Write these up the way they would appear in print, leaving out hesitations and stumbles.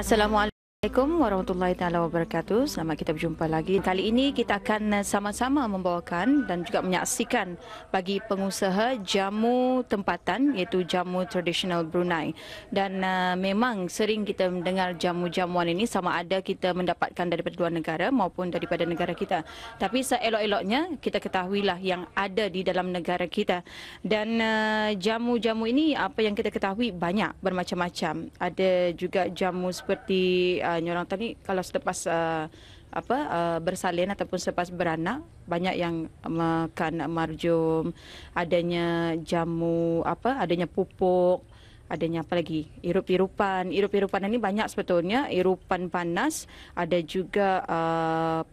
Assalamualaikum warahmatullahi taala wabarakatuh. Selamat kita berjumpa lagi. Kali ini kita akan sama-sama membawakan dan juga menyaksikan bagi pengusaha jamu tempatan, iaitu jamu tradisional Brunei. Dan memang sering kita mendengar jamu-jamuan ini, sama ada kita mendapatkan daripada luar negara maupun daripada negara kita. Tapi seelok-eloknya kita ketahuilah yang ada di dalam negara kita. Dan jamu-jamu ini, apa yang kita ketahui, banyak bermacam-macam. Ada juga jamu seperti orang tadi kalau selepas bersalin ataupun selepas beranak, banyak yang makan marjum, adanya jamu adanya pupuk, adanya apa lagi, irup-irupan. Irup-irupan ini banyak sebetulnya, irupan panas, ada juga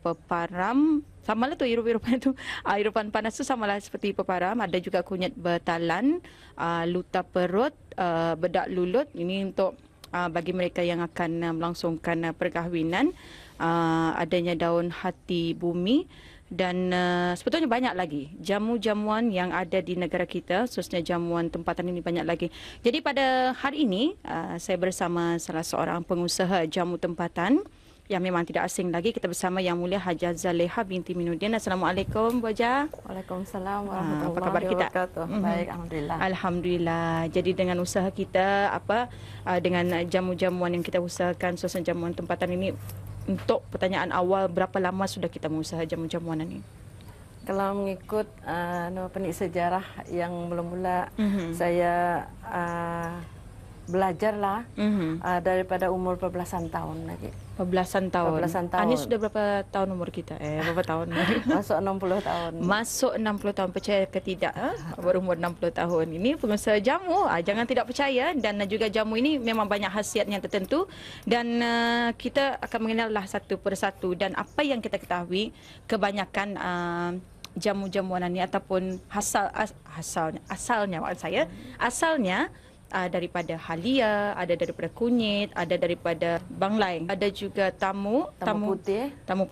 peparam. Sama lah tu irup-irupan itu. Irupan panas tu sama lah seperti peparam. Ada juga kunyit betalan, luta perut, bedak lulut. Ini untuk bagi mereka yang akan melangsungkan perkahwinan. Adanya daun hati bumi. Dan sebetulnya banyak lagi jamu-jamuan yang ada di negara kita, khususnya jamuan tempatan ini banyak lagi. Jadi pada hari ini saya bersama salah seorang pengusaha jamu tempatan yang memang tidak asing lagi. Kita bersama Yang Mulia Hajah Zaleha binti Minuddin. Assalamualaikum Bu Hajah. Waalaikumsalam warahmatullahi wabarakatuh. Baik, alhamdulillah. Alhamdulillah. Jadi dengan usaha kita dengan jamu-jamuan yang kita usahakan, khususnya jamuan tempatan ini, untuk pertanyaan awal, berapa lama sudah kita mengusaha jamu-jamuan ini? Kalau mengikut sejarah yang mula-mula saya belajarlah daripada umur berbelasan tahun lagi. Berbelasan tahun. Ani sudah berapa tahun umur kita? Berapa tahun? Masuk 60 tahun. Masuk 60 tahun, percaya ke tidak? Berumur 60 tahun. Ini pengusaha jamu. Jangan tidak percaya. Dan juga jamu ini memang banyak khasiatnya tertentu. Dan kita akan mengenallah satu persatu. Dan apa yang kita ketahui, kebanyakan jamu-jamuan ini ataupun asalnya daripada halia, ada daripada kunyit, ada daripada banglai, ada juga tamu putih, tamu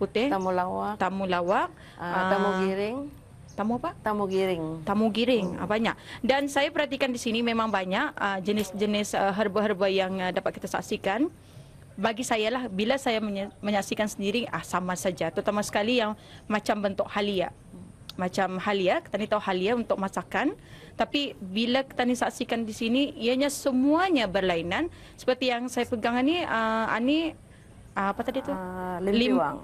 lawak, tamu giring. Tamu apa? Tamu giring. Tamu giring, banyak. Dan saya perhatikan di sini memang banyak jenis-jenis herba-herba yang dapat kita saksikan. Bagi saya lah, bila saya menyaksikan sendiri, sama saja. Terutama sekali yang macam bentuk halia. Macam halia, kita ni tahu halia untuk masakan. Tapi bila kita ni saksikan di sini, ianya semuanya berlainan. Seperti yang saya pegang ni, apa tadi tu? Limpiwang.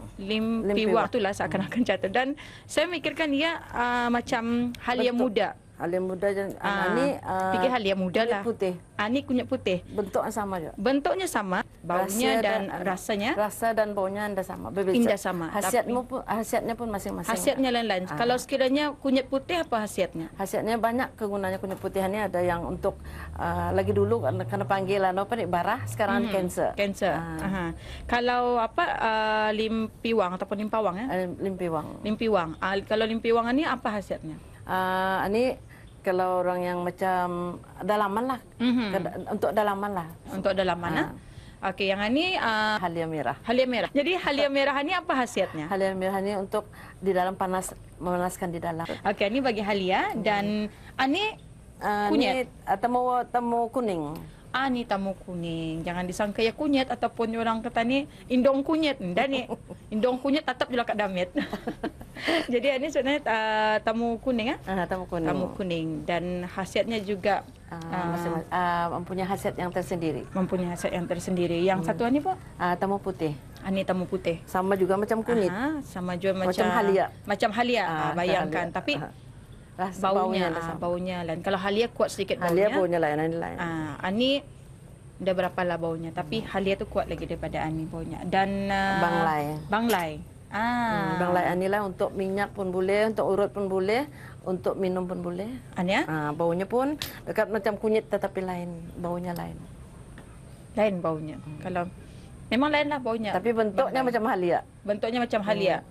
Itulah seakan-akan jatuh. Dan saya mikirkan ia macam halia muda. Halia muda dan ini fikir halia muda lah. Putih. Ini kunyit putih. Bentuknya sama juga. Bentuknya sama, baunya dan rasanya. Rasa dan baunya anda sama. Indah sama. Khasiatnya pun masing-masing. Khasiatnya lain-lain. Kalau sekiranya kunyit putih, apa khasiatnya? Khasiatnya banyak kegunaannya kunyit putih ini. Ada yang untuk lagi dulu karena panggilan barah, sekarang kanser. Kanser. Kalau limpiwang ataupun limpawang Limpiwang. Kalau limpiwang ini apa khasiatnya? Ini kalau orang yang macam dalaman lah, untuk dalaman lah. Untuk dalaman Okey, yang ini halia merah. Halia merah. Jadi halia merah ini apa khasiatnya? Halia merah ini untuk di dalam memanaskan di dalam. Okey, ini bagi halia dan ini kunyit. Tamu kuning. Ni tamu kuning. Jangan disangka ya kunyit ataupun orang kata ni indong kunyit. Dan ni indong kunyit tetap juga kat damit. Jadi ini sebenarnya tamu kuning Tamu kuning. Tamu kuning dan khasiatnya juga mempunyai khasiat yang tersendiri. Mempunyai khasiat yang tersendiri. Yang satu ni Pak? Tamu putih. Ini tamu putih. Sama juga macam kunyit. Sama juga macam halia. Macam halia. Bayangkan halia. tapi baunya lain. Kalau halia kuat sedikit baunya. Halia baunya lain. Ani dah berapa lah baunya, tapi halia tu kuat lagi daripada ani baunya. Dan banglai. Banglai ani lah untuk minyak pun boleh, untuk urut pun boleh, untuk minum pun boleh. Baunya pun dekat macam kunyit tetapi lain, baunya lain. Lain baunya. Kalau memang lain lah baunya. Tapi bentuknya macam halia. Bentuknya macam halia.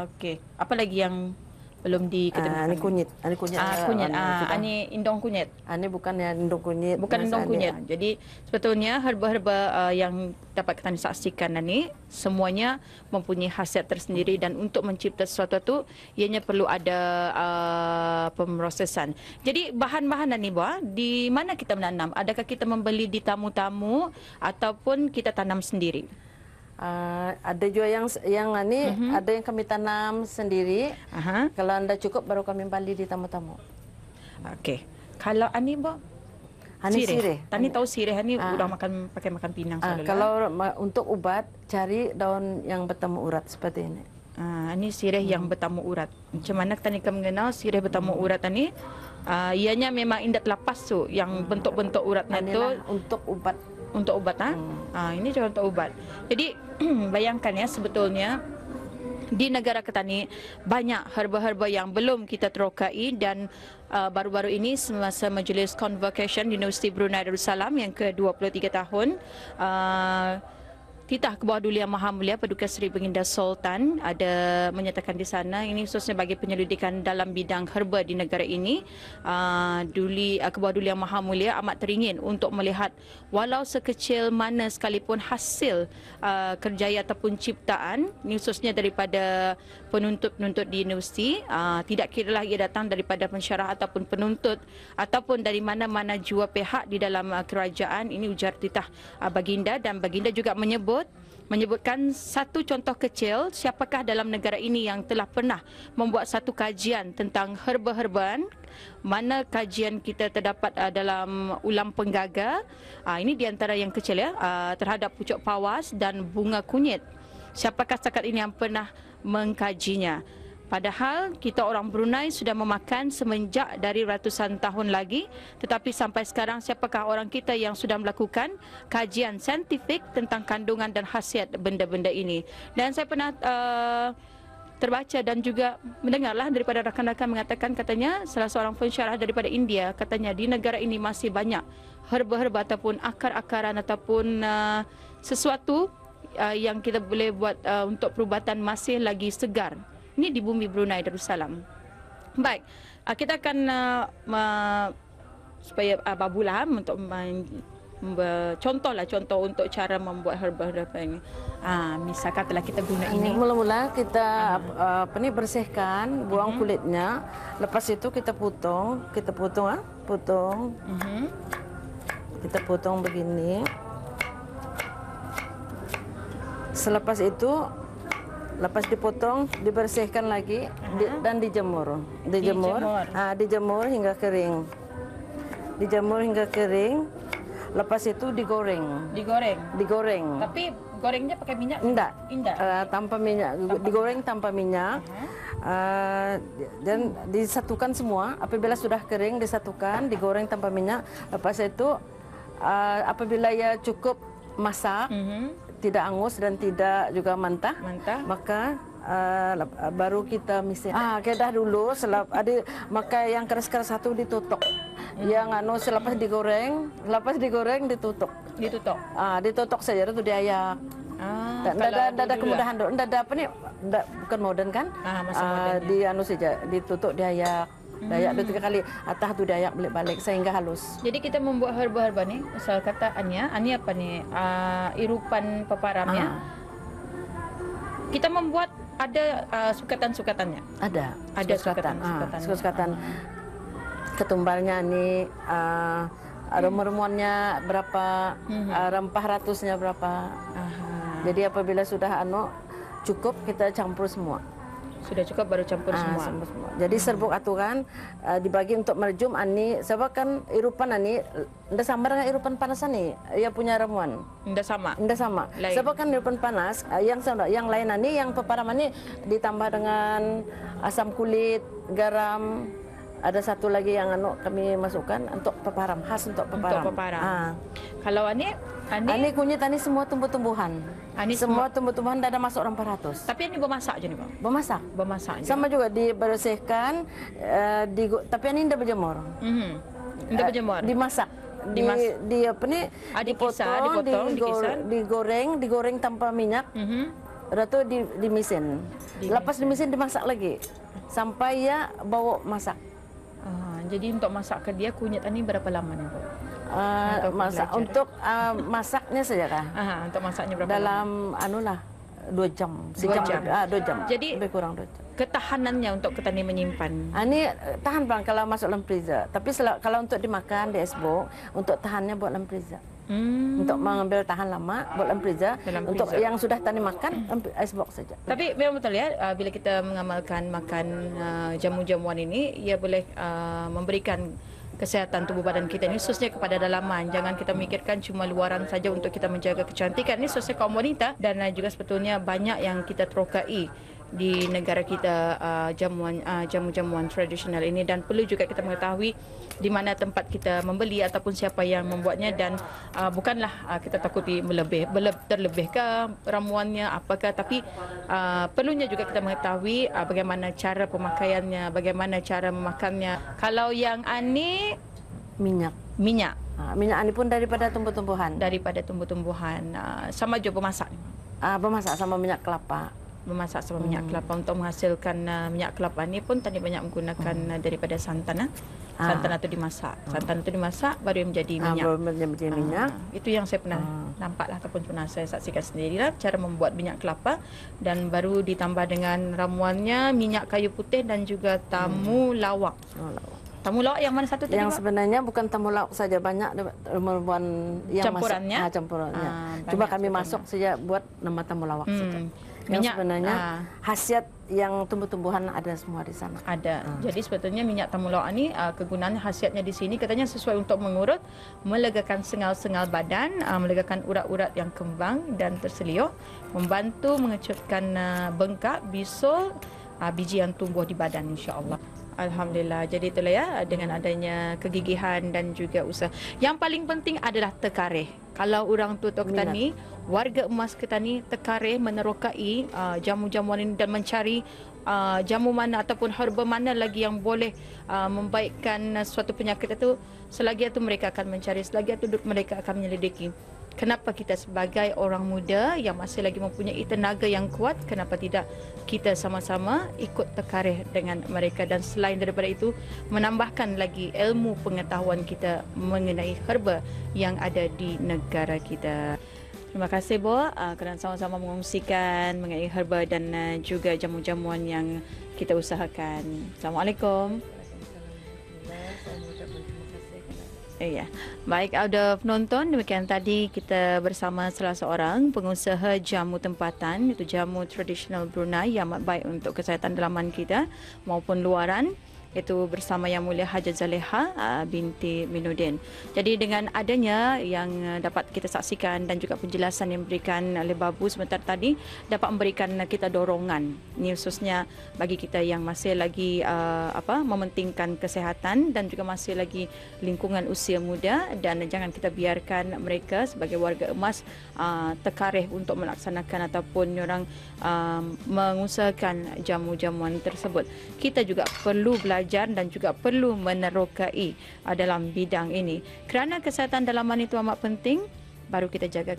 Okey. Apa lagi yang belum diketemukan. Ini kunyit, ini kunyit. Kunyit. Ini indong kunyit. Ini bukan yang indong kunyit. Bukan indong kunyit. Jadi sebetulnya herba-herba yang dapat kita saksikan ini semuanya mempunyai khasiat tersendiri, dan untuk mencipta sesuatu itu ianya perlu ada pemrosesan. Jadi bahan-bahan ini di mana kita menanam? Adakah kita membeli di tamu-tamu ataupun kita tanam sendiri? Ada juga yang ini ada yang kami tanam sendiri. Kalau anda cukup baru kami beli di tamu-tamu. Okey. Kalau ani sirih. Tani tahu sirih ni udah pakai makan pinang selalu. Kalau untuk ubat cari daun yang bertemu urat seperti ini. Ini sirih yang bertemu urat. Macam mana tani kamu mengenal sirih bertemu urat ni? Ianya memang indat lapas tu yang bentuk-bentuk uratnya tu untuk ubat. Untuk ubat ini juga untuk ubat. Jadi bayangkan ya, sebetulnya di negara kita ni banyak herba-herba yang belum kita terokai, dan baru-baru ini semasa Majlis Convocation Universiti Brunei Darussalam yang ke-23 tahun, Titah Kebawah Yang Maha Mulia Paduka Seri Baginda Sultan ada menyatakan di sana, ini khususnya bagi penyelidikan dalam bidang herba di negara ini, Kebawah Yang Maha Mulia amat teringin untuk melihat walau sekecil mana sekalipun hasil kerjaya ataupun ciptaan, ini khususnya daripada penuntut-penuntut di universiti, tidak kiralah ia datang daripada pensyarah ataupun penuntut ataupun dari mana-mana jua pihak di dalam kerajaan. Ini ujar Titah Baginda, dan Baginda juga menyebutkan satu contoh kecil siapakah dalam negara ini yang telah pernah membuat satu kajian tentang herba-herbaan, mana kajian kita terdapat dalam ulam penggaga, ini di antara yang kecil ya, terhadap pucuk pawas dan bunga kunyit. Siapakah setakat ini yang pernah mengkajinya? Padahal kita orang Brunei sudah memakan semenjak dari ratusan tahun lagi, tetapi sampai sekarang siapakah orang kita yang sudah melakukan kajian saintifik tentang kandungan dan khasiat benda-benda ini? Dan saya pernah terbaca dan juga mendengarlah daripada rakan-rakan mengatakan, katanya salah seorang pensyarah daripada India, katanya di negara ini masih banyak herba-herba ataupun akar-akaran ataupun sesuatu yang kita boleh buat untuk perubatan masih lagi segar. Ini di bumi Brunei Darussalam. Baik, kita akan supaya Babulah untuk contoh untuk cara membuat herba-herba ini. Misalkan telah kita guna ini. Mula-mula kita bersihkan, buang kulitnya. Lepas itu kita potong, potong. Kita potong begini. Selepas itu, lepas dipotong, dibersihkan lagi dan dijemur. Dijemur hingga kering. Lepas itu digoreng. Tapi gorengnya pakai minyak? Enggak. Tanpa minyak. Digoreng tanpa minyak. Dan disatukan semua. Apabila sudah kering, disatukan, digoreng tanpa minyak. Lepas itu, apabila ya cukup masak, tidak angus dan tidak juga mentah. Maka baru kita misi. Kedah dulu, maka yang keras-keras satu ditutup. Yang selepas digoreng ditutup. Ditutup saja itu diayak. Tidak ada kemudahan, tidak ada apa nih, bukan modern kan? Masa modern. Saja ditutup diayak. Dayak 2-3 kali, atas tu dayak balik-balik sehingga halus. Jadi kita membuat herba-herba ni, misal kata Ania apa ni? Irupan peparamnya. Kita membuat ada sukatan-sukatannya. Ada sukatan. Ketumbarnya ni remuannya berapa, rempah ratusnya berapa. Jadi apabila sudah cukup, kita campur semua. Sudah cukup baru campur semua. Jadi serbuk aturan dibagi untuk merjum ani, sebab kan irupan ani ndak sama dengan irupan panas ani. Ia punya ramuan. Ndak sama. Sebab kan irupan panas yang lain ani, yang peparam ani ditambah dengan asam kulit, garam. Ada satu lagi yang kami masukkan untuk peparam, khas untuk peparam. Kalau ani kunyit ani semua tumbuh-tumbuhan. Semua tumbuh-tumbuhan tidak ada masuk rempah ratus. Tapi ini bermasak je ni bang. Bermasak. Sama juga dibersihkan, tapi ini tidak berjemur. Tidak berjemur. Dimasak. Dipotong, digoreng tanpa minyak. udah tuh di mesin. Lepas di mesin dimasak lagi sampai ya bau masak. Jadi untuk masak ke dia kunyit ini berapa lama nih, Bu? Untuk masaknya saja kah? Untuk masaknya berapa dalam lama? anulah 2 jam. 2 jam. 2 jam. Jadi lebih kurang 2 jam. Ketahanannya untuk petani menyimpan. Ini tahan bang kalau masuk dalam freezer. Tapi kalau untuk dimakan di icebox, untuk tahannya buat dalam freezer. Untuk mengambil tahan lama buat dalam freezer. Untuk yang sudah tani makan icebox saja. Tapi memang betul ya, bila kita mengamalkan makan jamu-jamuan ini, ia boleh memberikan kesehatan tubuh badan kita ini, khususnya kepada dalaman. Jangan kita mikirkan cuma luaran saja untuk kita menjaga kecantikan. Ini khususnya kaum wanita, dan juga sebetulnya banyak yang kita terokai di negara kita jamu-jamuan tradisional ini, dan perlu juga kita mengetahui di mana tempat kita membeli ataupun siapa yang membuatnya, dan bukanlah kita takuti terlebih ke ramuannya apakah, tapi perlunya juga kita mengetahui bagaimana cara pemakaiannya, bagaimana cara memakannya. Kalau yang ani minyak minyak ini pun daripada tumbuh-tumbuhan, sama juga pemasak sama minyak kelapa. Memasak sama minyak kelapa. Untuk menghasilkan minyak kelapa ini pun tadi banyak menggunakan daripada santan. Santan itu dimasak. Santan itu dimasak baru menjadi minyak. Itu yang saya pernah nampaklah ataupun pernah saya saksikan sendirilah cara membuat minyak kelapa, dan baru ditambah dengan ramuannya minyak kayu putih dan juga temulawak. Temulawak yang mana satu tadi? Yang sebenarnya bukan temulawak saja, banyak ramuan yang campurannya. Campurannya. Cuma kami masuk saja buat nama temulawak saja. Yang sebenarnya khasiat yang tumbuh-tumbuhan ada semua di sana. Ada. Jadi sebetulnya minyak temulawak ini kegunaan khasiatnya di sini katanya sesuai untuk mengurut, melegakan sengal-sengal badan, melegakan urat-urat yang kembang dan terseliuk, membantu mengecutkan bengkak, bisul, biji yang tumbuh di badan, insya-Allah. Alhamdulillah. Jadi itulah ya, dengan adanya kegigihan dan juga usaha. Yang paling penting adalah tekareh. Kalau orang tua ketani, warga emas ketani tekareh menerokai jamu-jamuan ini dan mencari jamu mana ataupun herba mana lagi yang boleh membaikkan suatu penyakit itu, selagi itu mereka akan mencari, selagi itu mereka akan menyelidiki. Kenapa kita sebagai orang muda yang masih lagi mempunyai tenaga yang kuat, kenapa tidak kita sama-sama ikut tekareh dengan mereka, dan selain daripada itu menambahkan lagi ilmu pengetahuan kita mengenai herba yang ada di negara kita. Terima kasih Bo kerana sama-sama mengongsikan mengenai herba dan juga jamu-jamuan yang kita usahakan. Assalamualaikum. Ya. Baik, ada penonton, demikian tadi kita bersama salah seorang pengusaha jamu tempatan, itu jamu tradisional Brunei yang amat baik untuk kesihatan dalaman kita maupun luaran, itu bersama Yang Mulia Hajah Zaleha binti Minuddin. Jadi dengan adanya yang dapat kita saksikan dan juga penjelasan yang diberikan oleh Babu sebentar tadi, dapat memberikan kita dorongan, ini khususnya bagi kita yang masih lagi mementingkan kesihatan dan juga masih lagi lingkungan usia muda, dan jangan kita biarkan mereka sebagai warga emas tekareh untuk melaksanakan ataupun orang mengusahakan jamu-jamuan tersebut. Kita juga perlu belajar dan juga perlu menerokai dalam bidang ini. Kerana kesihatan dalaman itu amat penting, baru kita jaga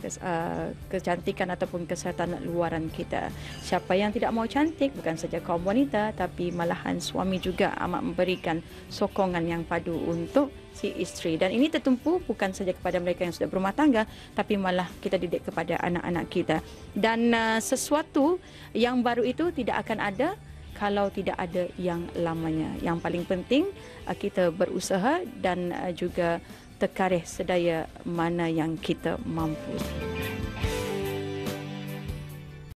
kecantikan ataupun kesihatan luaran kita. Siapa yang tidak mau cantik, bukan saja kaum wanita, tapi malahan suami juga amat memberikan sokongan yang padu untuk si isteri. Dan ini tertumpu bukan saja kepada mereka yang sudah berumah tangga, tapi malah kita didik kepada anak-anak kita. Dan sesuatu yang baru itu tidak akan ada kalau tidak ada yang lamanya. Yang paling penting kita berusaha dan juga tekareh sedaya mana yang kita mampu.